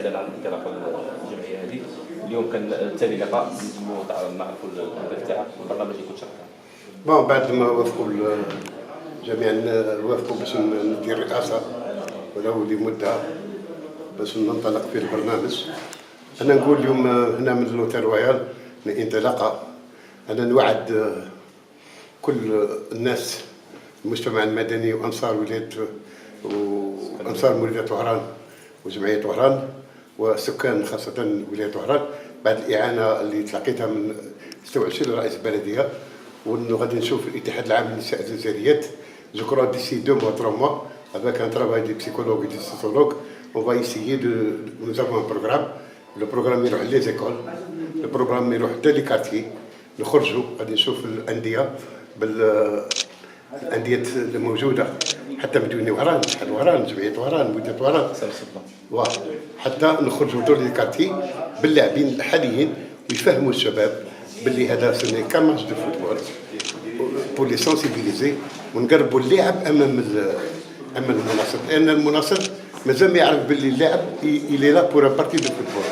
على الانطلاقه الجمعيه هذه. اليوم كان ثاني لقاء نجموا نعرفوا الهدف تاعك والبرنامج اللي كنت شرحته. بعد ما وافقوا جميعا وافقوا باش ندير رئاسه ولو لمده باش ننطلق في البرنامج. انا نقول اليوم هنا من لوتيل رويال انطلاقه. انا نوعد كل الناس، المجتمع المدني وانصار ولايه طهران وجمعيه طهران وسكان خاصه ولايه طهران بعد الاعانه اللي تلقيتها من 26 رئيس بلديه، وغادي نشوف الاتحاد العام للنساء الجزائريات. Je crois d'ici 2 mois, 3 mois, avec un travail de psychologue et de sociologue, on va essayer nous avons un programme. Le programme يروح les écoles, le programme يروح حتى لي كارتيي، نخرجوا غادي نشوف الانديه الانديه الموجوده حتى مدينه وهران، شحال وهران، جمعيه وهران، مدينه وهران، حتى نخرجوا دور لي كارتيي باللاعبين الحاليين ويفهموا الشباب باللي هذا سني كان ماتش دو فوتبول بور لي سونسيبيليزي، ونقربوا اللعب امام المناصر، لان المناصر مازال ما يعرف باللي اللاعب الى لا بور بارتي دو فوتبول.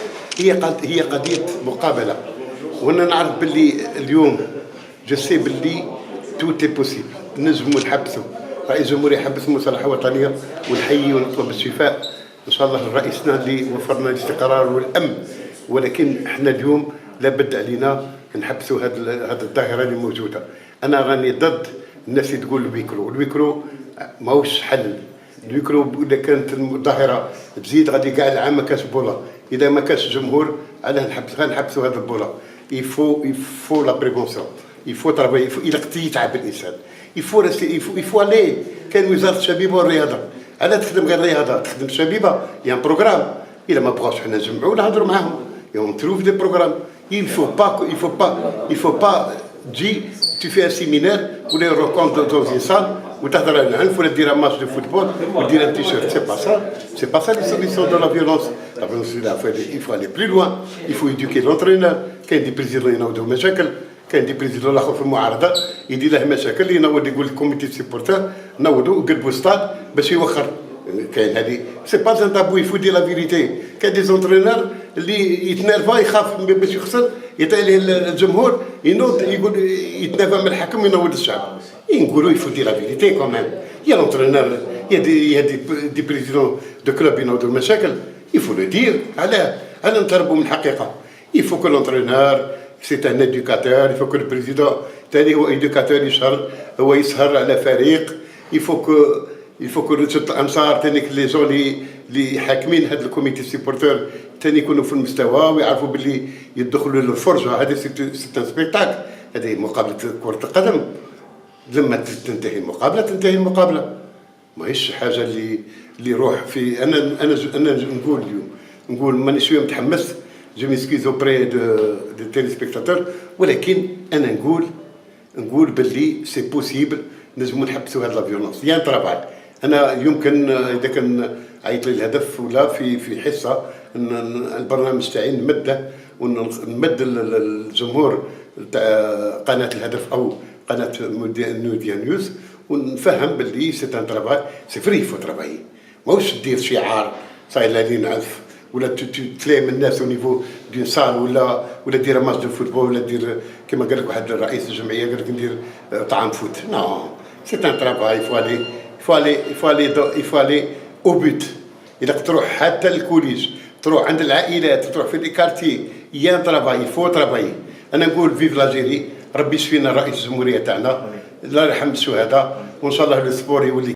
هي قضيه مقابله، وانا نعرف باللي اليوم جو سي باللي توت اي بوسيبل. نجموا نحبسوا رئيس الجمهوريه يحبس مصالحه وطنيه ونحيي ونطلب الشفاء ان شاء الله لرئيسنا اللي وفرنا الاستقرار والامن، ولكن احنا اليوم لابد علينا نحبسوا هذه الظاهره اللي موجوده. انا راني ضد الناس اللي تقول الويكرو ماهوش حل. الويكرو اذا كانت الظاهره تزيد غادي كاع العام ما كاش بوله، اذا ما كاش جمهور علاه نحبسوا هذه البوله. يفو لا بريفونسيون، يفو ترافاي، الى يتعب الانسان، يفو عليه. كان وزاره الشبيبه والرياضه علاه تخدم غير الرياضه، تخدم الشبيبه يعني بروغرام. الا ما بغاوش حنا نجمعوا نهضروا معاهم، يوم تروف دي بروغرام. il faut pas تجي tu fais un séminaire ولا rencontre dans une salle وتهضر على العنف ولا دير ماتش دو فوتبول ودير ان تيشيرت. سي با سا لي سوليسيون دو لا فيولونس. لا فيولونس il faut aller plus loin. il faut éduquer l'entraîneur. كاين دي بريزيدون ينوضوا مشاكل، كاين دي بريزيدون الاخر في المعارضه يدير له مشاكل، ينوض يقول الكوميتي سيبورتور نوضوا وقلبوا ستاد باش يوخر. كاين هذه سي با ان تابو، يفو دي لا فيريتي. كاين دي زونترينور اللي يتنرفا يخاف باش يخسر يطيح عليه الجمهور، ينوض يقول يتنافى من الحكم وينوض الشعب. نقولوا يفو دي لا فيريتي كوميم. يا لونترينور يا دي بريزيدون دو كلوب ينوضوا المشاكل، يفو لو دير. علاه نتهربوا من الحقيقه؟ يفو كو لونترينور سي ان ادوكاتور، يفو كو البريزيدون ثاني هو ادوكاتور، هو يسهر على فريق. يفو كو الانصار ثاني لي جون اللي حاكمين هذا الكوميتي سيبورتور ثاني يكونوا في المستوى ويعرفوا باللي يدخلوا للفرجه. هذا سي ان سبيكتاكل، هذه مقابله كره القدم. لما تنتهي المقابله ماهيش حاجه اللي روح في. انا نقول ماني شويه متحمس، جو ميسكيز اوبري دو تيليسبيكتاتور، ولكن انا نقول باللي سي بوسيبل نجموا نحبسوا هذه لا فيولونس. يا ترافاي انا يمكن اذا كان عيط لي الهدف ولا في حصه البرنامج تاعي ونمد الجمهور تاع قناه الهدف او قناه نوديا نيوز، ونفهم باللي سي ان ترافاي سي فري فو ترافاي. ماهوش دير شعار صاير لي نعرف ولا تلام الناس او نيفو دون سال ولا دير ماتش دو فوتبول ولا دير كما قال لك واحد رئيس الجمعيه قال لك ندير طعام فوت. نو سي ان ترافاي. il faut aller au but. إذا تروح حتى الكوليج، تروح عند العائلات، تروح في لي كارتيي، يا ترافاي فو ترافاي. أنا نقول فيف لاجيري، ربي يشفينا رئيس الجمهورية تاعنا، الله يرحم الشهداء، وإن شاء الله لو سبور يولي